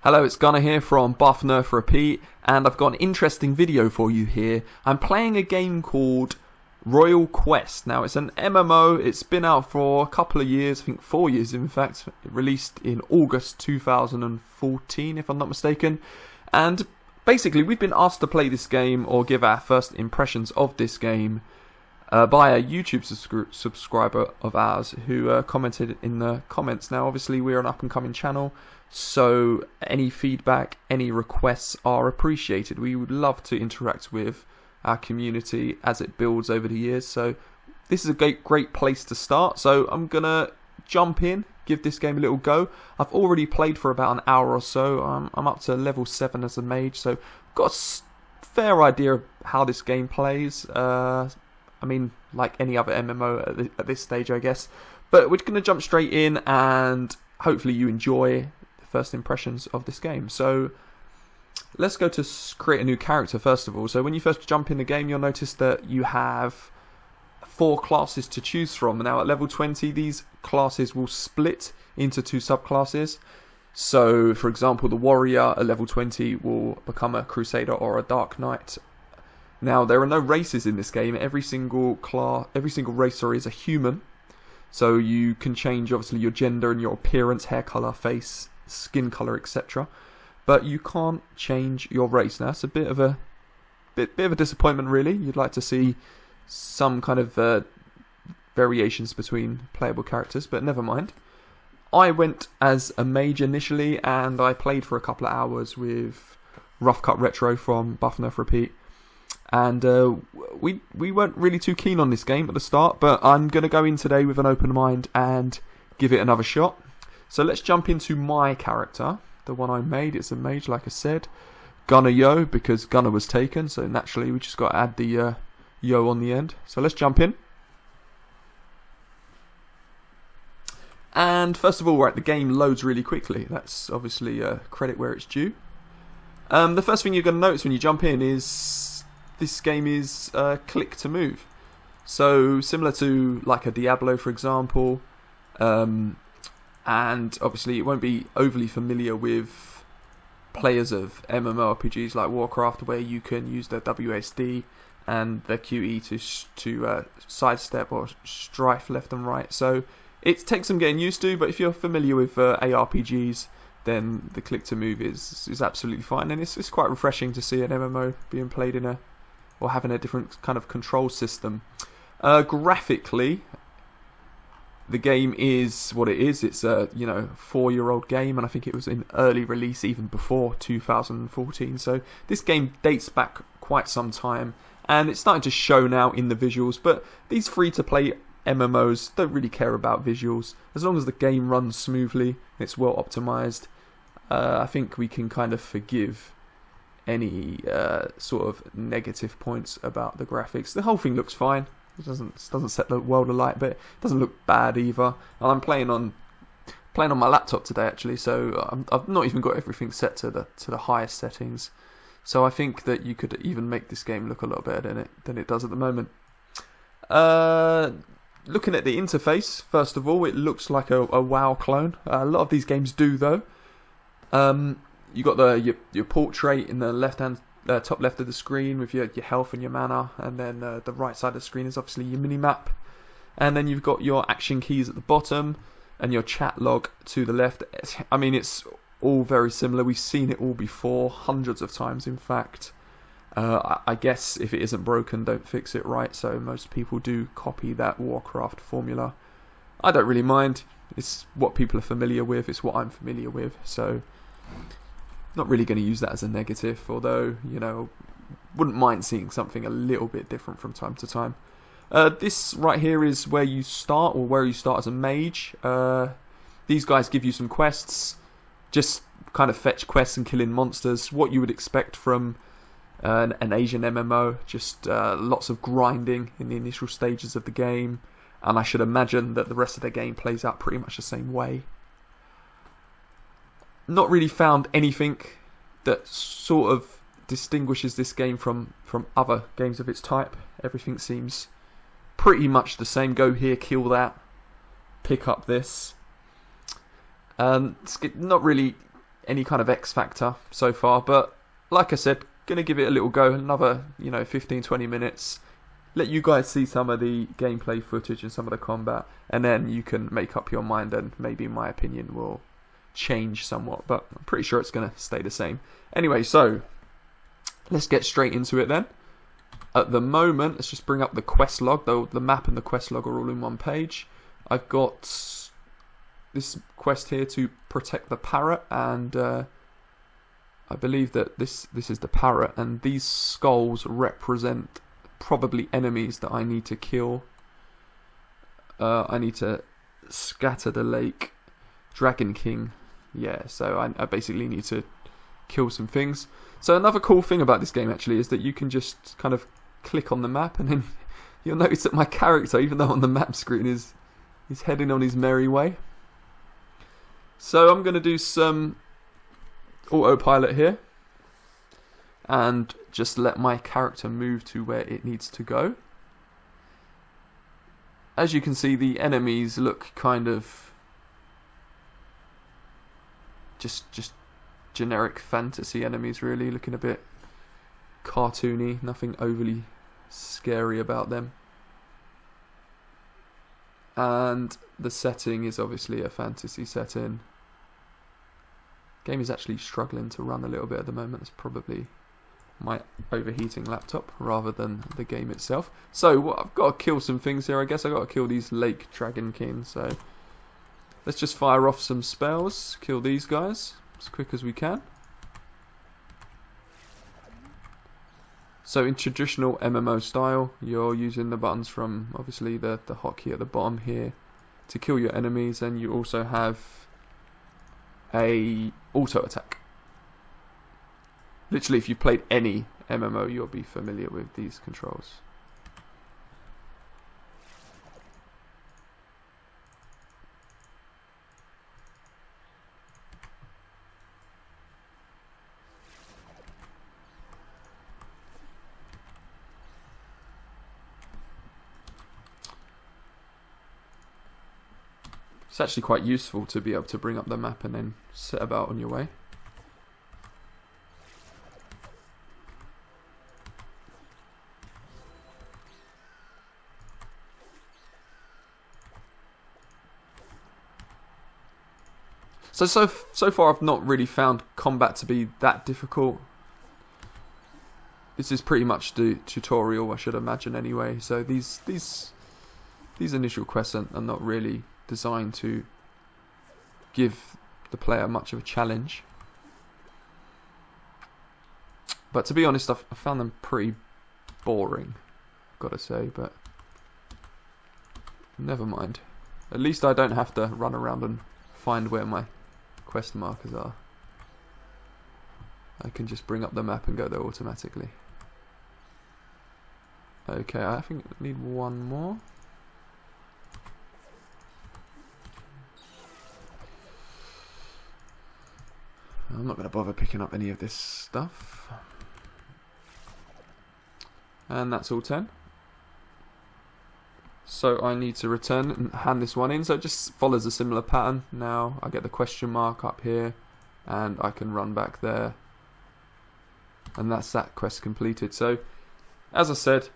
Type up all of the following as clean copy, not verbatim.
Hello, it's Gunner here from Buff Nerf Repeat, and I've got an interesting video for you here. I'm playing a game called Royal Quest. Now, it's an MMO, it's been out for a couple of years, I think 4 years in fact. It released in August 2014, if I'm not mistaken. And basically, we've been asked to play this game, or give our first impressions of this game, by a YouTube subscriber of ours who commented in the comments. Now, obviously, we're an up-and-coming channel, so any feedback, any requests are appreciated. We would love to interact with our community as it builds over the years. So this is a great place to start. So I'm going to jump in, give this game a little go. I've already played for about an hour or so. I'm up to level 7 as a mage, so I've got a fair idea of how this game plays. I mean, like any other MMO at this stage, I guess. But we're going to jump straight in, and hopefully you enjoy the first impressions of this game. So let's go to create a new character first of all. So when you first jump in the game, you'll notice that you have 4 classes to choose from. Now at level 20, these classes will split into 2 subclasses. So for example, the warrior at level 20 will become a crusader or a dark knight. Now, there are no races in this game. Every single race is a human. So you can change, obviously, your gender and your appearance, hair colour, face, skin colour, etc. But you can't change your race. Now, that's a bit of a disappointment, really. You'd like to see some kind of variations between playable characters, but never mind. I went as a mage initially, and I played for a couple of hours with Rough Cut Retro from Buff Nerf Repeat. And we weren't really too keen on this game at the start, but I'm going to go in today with an open mind and give it another shot. So let's jump into my character, the one I made. It's a mage, like I said. Gunner Yo, because Gunner was taken, so naturally we just got to add the Yo on the end. So let's jump in. And first of all, right, the game loads really quickly. That's obviously credit where it's due. The first thing you're going to notice when you jump in is this game is click to move. So similar to like a Diablo, for example, and obviously it won't be overly familiar with players of MMORPGs like Warcraft, where you can use the WASD and the QE to sidestep or strafe left and right. So it takes some getting used to, but if you're familiar with ARPGs, then the click to move is absolutely fine, and it's quite refreshing to see an MMO being played in or having a different kind of control system. Graphically, the game is what it is. It's a 4-year-old game, and I think it was in early release even before 2014. So this game dates back quite some time, and it's starting to show now in the visuals. But these free-to-play MMOs don't really care about visuals. As long as the game runs smoothly, it's well optimized, I think we can kind of forgive any sort of negative points about the graphics. The whole thing looks fine. It doesn't set the world alight, but it doesn't look bad either. And I'm playing on my laptop today actually, so I've not even got everything set to the highest settings. So I think that you could even make this game look a lot better than it does at the moment. Looking at the interface, first of all, it looks like a WoW clone. A lot of these games do, though. You got your portrait in the top left of the screen with your health and your mana, and then the right side of the screen is obviously your mini-map. And then you've got your action keys at the bottom, and your chat log to the left. I mean, it's all very similar. We've seen it all before, hundreds of times, in fact. I guess if it isn't broken, don't fix it, right? So most people do copy that Warcraft formula. I don't really mind. It's what people are familiar with. It's what I'm familiar with. So not really going to use that as a negative, although, wouldn't mind seeing something a little bit different from time to time. This right here is where you start, or where you start as a mage. These guys give you some quests. Just kind of fetch quests and killing monsters. What you would expect from an Asian MMO, just lots of grinding in the initial stages of the game, and I should imagine that the rest of the game plays out pretty much the same way. Not really found anything that sort of distinguishes this game from other games of its type. Everything seems pretty much the same. Go here, kill that, pick up this. It's not really any kind of X factor so far, but like I said, gonna give it a little go, another 15-20 minutes, let you guys see some of the gameplay footage and some of the combat, and then you can make up your mind, and maybe my opinion will change somewhat, but I'm pretty sure it's gonna stay the same. Anyway, so let's get straight into it then. At the moment, let's just bring up the quest log. The map and the quest log are all in one page. I've got this quest here to protect the parrot, and I believe that this is the parrot, and these skulls represent probably enemies that I need to kill. I need to scatter the lake Dragon King. Yeah, so I basically need to kill some things. So another cool thing about this game actually is that you can just kind of click on the map, and then you'll notice that my character, even though on the map screen, is heading on his merry way. So I'm going to do some autopilot here and just let my character move to where it needs to go. As you can see, the enemies look kind of just generic fantasy enemies, really, looking a bit cartoony, nothing overly scary about them. And the setting is obviously a fantasy setting. Game is actually struggling to run a little bit at the moment. It's probably my overheating laptop rather than the game itself. So I've got to kill some things here. I guess I've got to kill these Lake Dragon King. So let's just fire off some spells, kill these guys as quick as we can. So in traditional MMO style, you're using the buttons from obviously the hotkey at the bottom here to kill your enemies, and you also have a auto attack. Literally, if you've played any MMO, you'll be familiar with these controls. It's actually quite useful to be able to bring up the map and then set about on your way. So far I've not really found combat to be that difficult. This is pretty much the tutorial, I should imagine anyway. So these initial quests are not really designed to give the player much of a challenge, but to be honest, I found them pretty boring, I've got to say, but never mind. At least I don't have to run around and find where my quest markers are. I can just bring up the map and go there automatically. Okay, I think I need one more. I'm not going to bother picking up any of this stuff. And that's all 10. So I need to return and hand this one in. So it just follows a similar pattern. Now I get the question mark up here, and I can run back there. And that's that quest completed. So, as I said,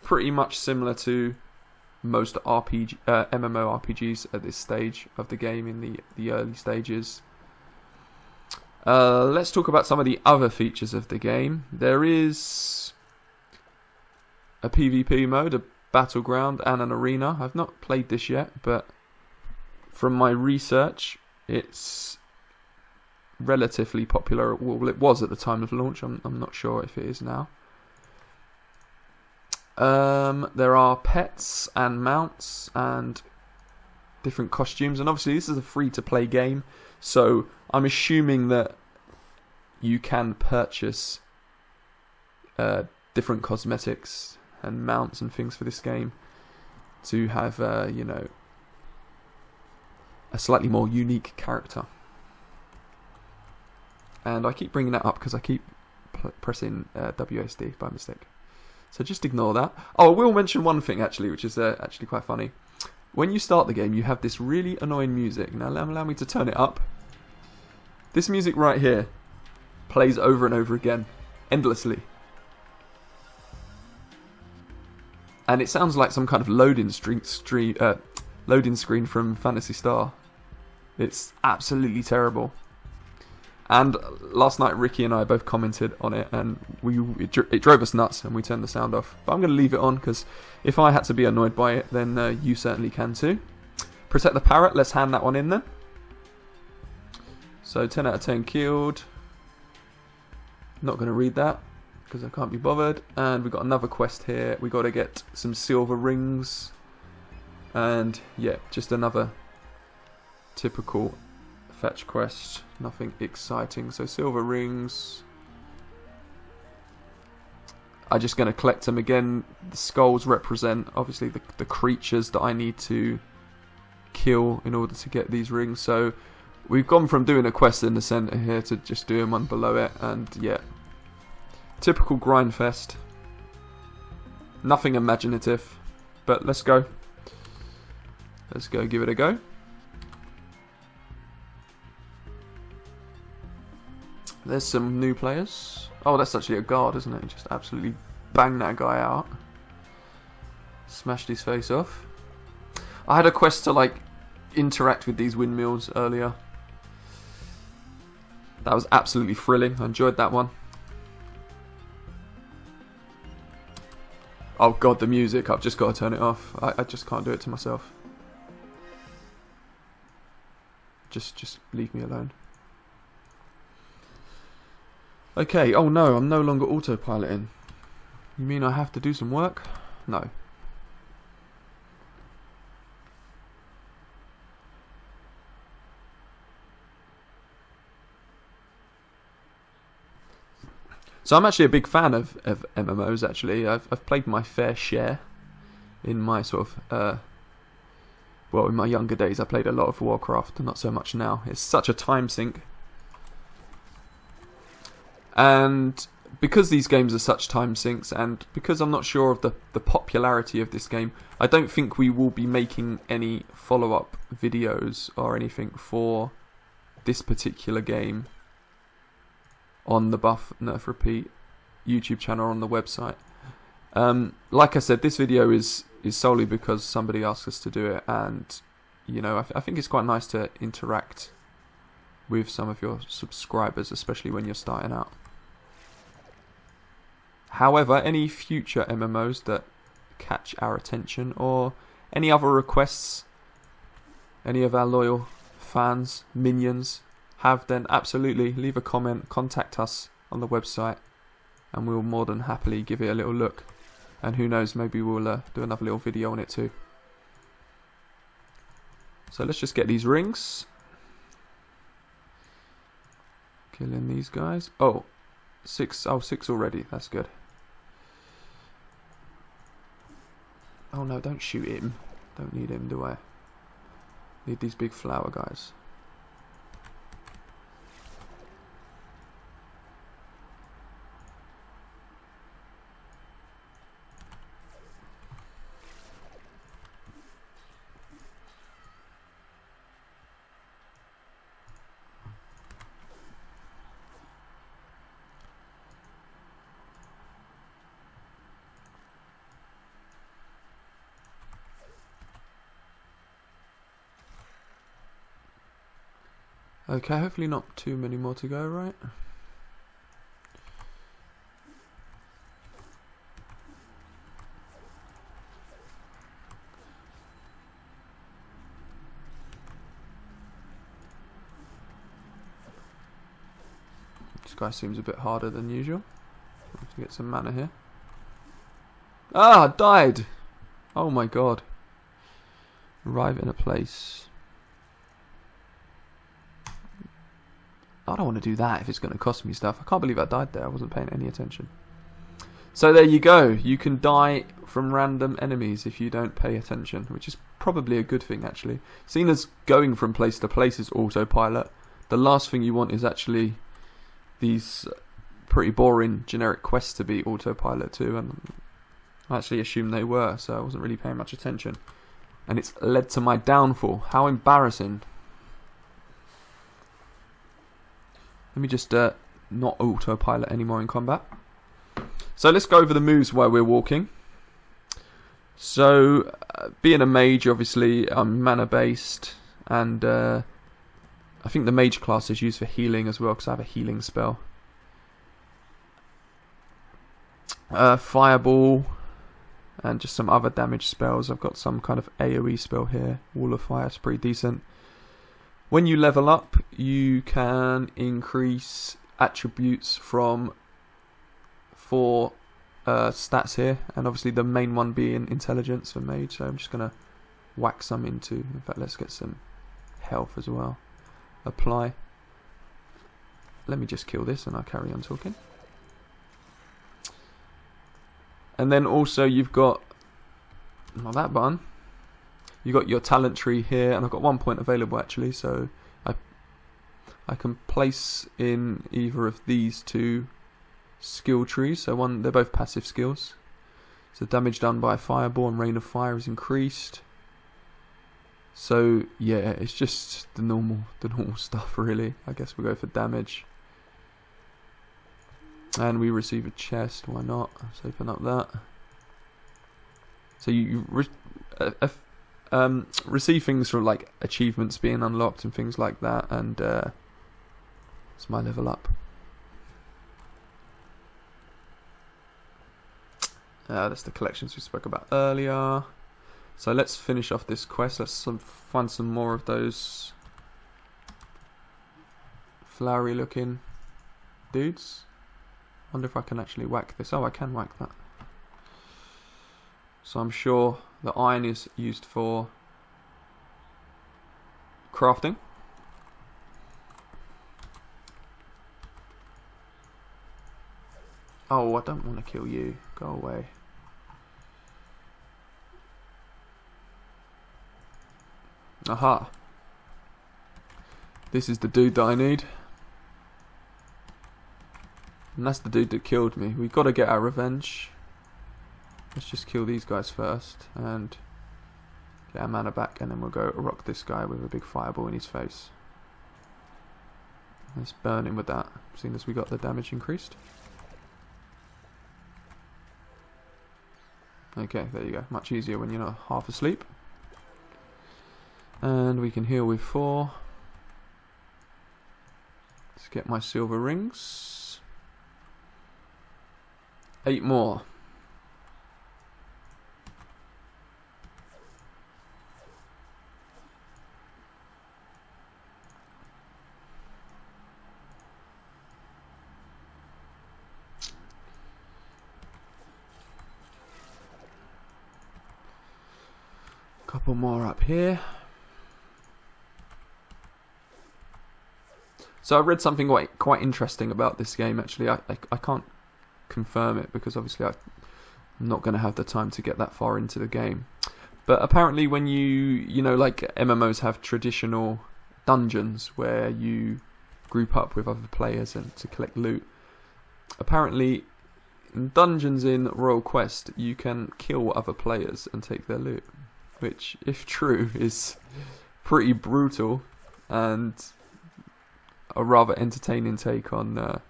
pretty much similar to most MMORPGs at this stage of the game, in the early stages. Let's talk about some of the other features of the game. There is a PvP mode, a battleground, and an arena. I've not played this yet, but from my research, it's relatively popular. Well, it was at the time of launch. I'm not sure if it is now. There are pets and mounts and different costumes, and obviously this is a free-to-play game, so I'm assuming that you can purchase different cosmetics and mounts and things for this game to have, you know, a slightly more unique character. And I keep bringing that up because I keep pressing WSD by mistake. So just ignore that. Oh, I will mention one thing actually, which is actually quite funny. When you start the game, you have this really annoying music. Now allow me to turn it up. This music right here plays over and over again, endlessly. And it sounds like some kind of loading screen from Phantasy Star. It's absolutely terrible. And last night Ricky and I both commented on it, and it drove us nuts, and we turned the sound off. But I'm going to leave it on, because if I had to be annoyed by it, then you certainly can too. Protect the parrot, let's hand that one in then. So 10 out of 10 killed. Not going to read that, because I can't be bothered. And we've got another quest here. We've got to get some silver rings. And yeah, just another typical fetch quest. Nothing exciting. So silver rings. I'm just going to collect them again. The skulls represent obviously the creatures that I need to kill in order to get these rings. So we've gone from doing a quest in the center here to just doing one below it, and yeah, typical grind fest. Nothing imaginative, but let's go. Let's go give it a go. There's some new players. Oh, that's actually a guard, isn't it? Just absolutely bang that guy out. Smashed his face off. I had a quest to like interact with these windmills earlier. That was absolutely thrilling. I enjoyed that one. Oh god, the music. I've just got to turn it off. I just can't do it to myself. Just leave me alone. Okay, oh no, I'm no longer autopiloting. You mean I have to do some work? No. So I'm actually a big fan of MMOs actually. I've played my fair share in my sort of, well, in my younger days I played a lot of Warcraft, not so much now. It's such a time sink. And because these games are such time sinks, and because I'm not sure of the popularity of this game, I don't think we will be making any follow-up videos or anything for this particular game on the Buff Nerf Repeat YouTube channel, on the website. Like I said, this video is solely because somebody asked us to do it, and you know, I think it's quite nice to interact with some of your subscribers, especially when you're starting out. However, any future MMOs that catch our attention, or any other requests any of our loyal fans, minions have, then absolutely leave a comment, contact us on the website, and we'll more than happily give it a little look. And who knows, maybe we'll do another little video on it too. So let's just get these rings. Killing these guys. Oh, six already. That's good. Oh no, don't shoot him. Don't need him, do I? Need these big flower guys. Okay, hopefully not too many more to go, right? This guy seems a bit harder than usual. Let's get some mana here. Ah, I died! Oh my god. Arrive in a place. I don't want to do that if it's going to cost me stuff. I can't believe I died there. I wasn't paying any attention. So there you go. You can die from random enemies if you don't pay attention, which is probably a good thing, actually. Seeing as going from place to place is autopilot, the last thing you want is actually these pretty boring generic quests to be autopilot too, and I actually assumed they were, so I wasn't really paying much attention. And it's led to my downfall. How embarrassing. Let me just not autopilot anymore in combat. So let's go over the moves while we're walking. So, being a mage, obviously, I'm mana based, and I think the mage class is used for healing as well, because I have a healing spell. Fireball, and just some other damage spells. I've got some kind of AoE spell here. Wall of Fire is pretty decent. When you level up, you can increase attributes from 4 stats here, and obviously the main one being intelligence for mage, so I'm just going to whack some into. In fact, let's get some health as well. Apply. Let me just kill this and I'll carry on talking. And then also you've got, not that button, you've got your talent tree here, and I've got 1 point available actually, so I can place in either of these 2 skill trees. So they're both passive skills. So damage done by fireball and rain of fire is increased. So yeah, it's just the normal stuff really. I guess we'll go for damage. And we receive a chest, why not? Let's open up that. So you receive things from like achievements being unlocked and things like that, and it's my level up. That's the collections we spoke about earlier. So let's finish off this quest. Let's find some more of those flowery looking dudes. Wonder if I can actually whack this. Oh, I can whack that. So I'm sure the iron is used for crafting. Oh, I don't want to kill you. Go away. Aha. This is the dude that I need. And that's the dude that killed me. We've got to get our revenge. Let's just kill these guys first and get our mana back, and then we'll go rock this guy with a big fireball in his face. Let's burn him with that, seeing as we got the damage increased. Okay, there you go. Much easier when you're not half asleep. And we can heal with 4. Let's get my silver rings. 8 more. Couple more up here. So I read something quite interesting about this game actually. I can't confirm it because obviously I'm not going to have the time to get that far into the game. But apparently when you know, like MMOs have traditional dungeons where you group up with other players and to collect loot. Apparently in dungeons in Royal Quest you can kill other players and take their loot, which if true is pretty brutal and a rather entertaining take on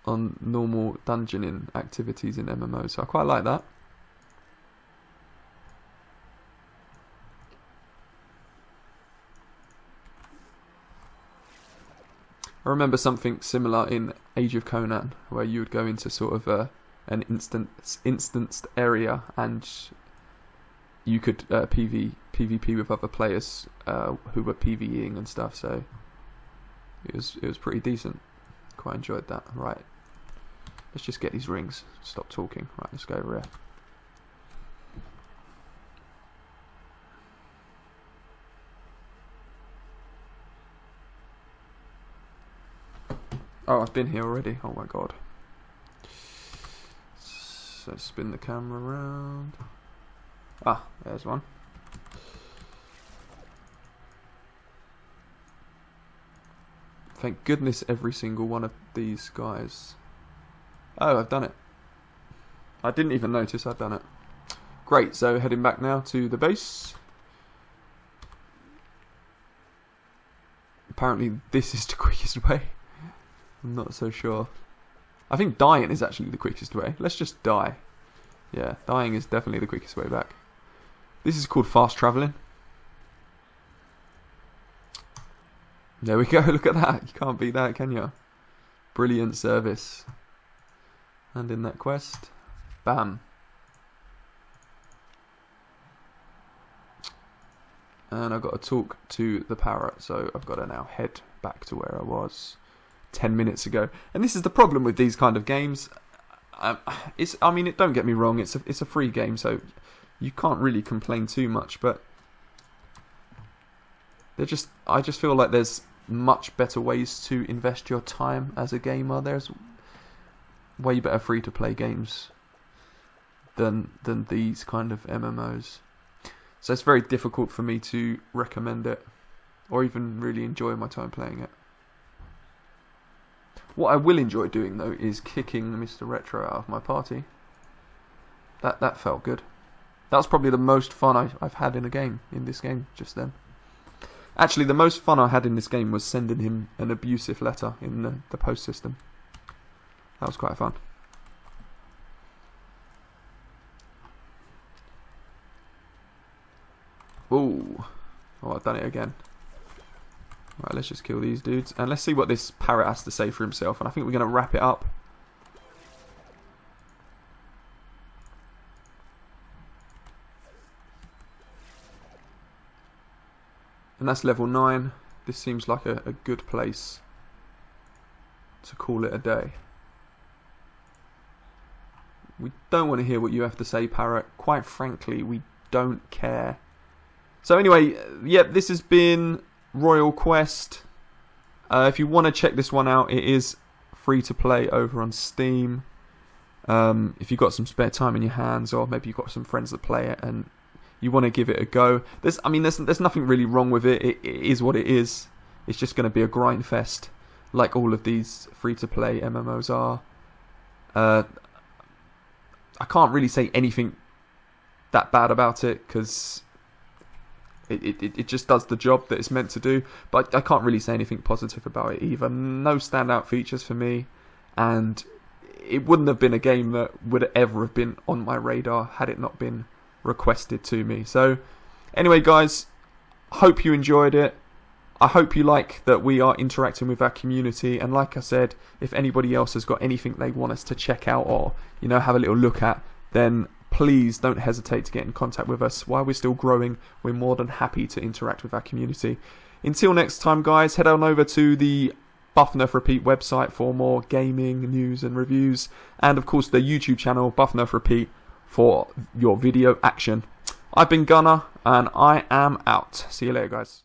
normal dungeoning activities in MMOs. So I quite like that. I remember something similar in Age of Conan, where you would go into sort of an instanced area and you could PvP with other players who were PvEing and stuff. So it was pretty decent. Quite enjoyed that. Right, let's just get these rings. Stop talking. Right, let's go over here. Oh, I've been here already. Oh my god. So spin the camera around. Ah, there's one. Thank goodness every single one of these guys. Oh, I've done it. I didn't even notice I'd done it. Great, so heading back now to the base. Apparently this is the quickest way. I'm not so sure. I think dying is actually the quickest way. Let's just die. Yeah, dying is definitely the quickest way back. This is called fast travelling. There we go, look at that. You can't beat that, can you? Brilliant service. And in that quest, bam. And I've got to talk to the parrot, so I've got to now head back to where I was 10 minutes ago. And this is the problem with these kind of games. I mean, don't get me wrong, it's a free game, so you can't really complain too much, but I just feel like there's much better ways to invest your time as a gamer. There's way better free-to-play games than these kind of MMOs. So it's very difficult for me to recommend it, or even really enjoy my time playing it. What I will enjoy doing though is kicking Mr. Retro out of my party. That felt good. That was probably the most fun I've had in a game, in this game, just then. Actually, the most fun I had in this game was sending him an abusive letter in the post system. That was quite fun. Ooh. Oh, I've done it again. Right, let's just kill these dudes. And let's see what this parrot has to say for himself. And I think we're going to wrap it up. And that's level 9. This seems like a good place to call it a day. We don't want to hear what you have to say, parrot. Quite frankly, we don't care. So anyway, yep, this has been Royal Quest. If you want to check this one out, it is free to play over on Steam. If you've got some spare time in your hands, or maybe you've got some friends that play it and you want to give it a go. There's nothing really wrong with it. It is what it is. It's just going to be a grind fest, like all of these free to play MMOs are. I can't really say anything that bad about it, because it just does the job that it's meant to do. But I can't really say anything positive about it either. No standout features for me, and it wouldn't have been a game that would ever have been on my radar had it not been requested to me. So anyway, guys, hope you enjoyed it. I hope you like that we are interacting with our community, and like I said, if anybody else has got anything they want us to check out or, you know, have a little look at, then please don't hesitate to get in contact with us. While we're still growing, we're more than happy to interact with our community. Until next time, guys, head on over to the Buff Nerf Repeat website for more gaming news and reviews, and of course the YouTube channel Buff Nerf Repeat for your video action. I've been Gunner, and I am out. See you later, guys.